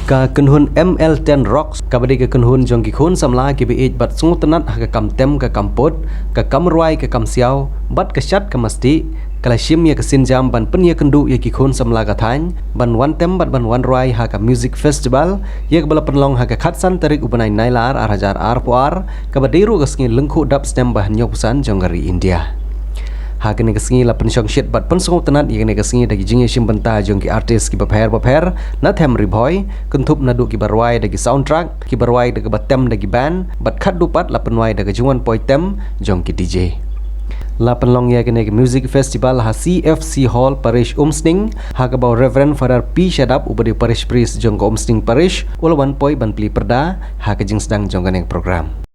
ka kenhun ML10 Rocks kabadi ka kenhun jong ki khun samla ki bi bat sungut tanat ha ka kam tem ka kampot ka kamruai ka kam siau bat ka shat ka masti kala shim ya ka sinjam ban pen ya kendu ya ki khun samla ka thain ban wan tem bat ban wan ruai ha ka music festival ya ka bala penlong ha ka khatsan tarik ubanai nailar ar hajar ar puar kabadi ru ka sngi lengkhu dap stem bah nyoksan jongari India ha kene kesingi la pensyong shit bat pensung tenat kene kesingi dagi jingi sim benta jong ki artis ki baper na them riboy kentup na du ki barwai dagi soundtrack ki barwai dagi batem dagi band bat khat dupat la penwai dagi jungan poi tem jong ki DJ la penlong ya kene music festival ha CFC Hall Parish Umsning ha ka baw Reverend Father P Shadap ubadi Parish Priest jong ko Umsning Parish ulawan poi ban pli perda ha ka jing sedang jong kaneng program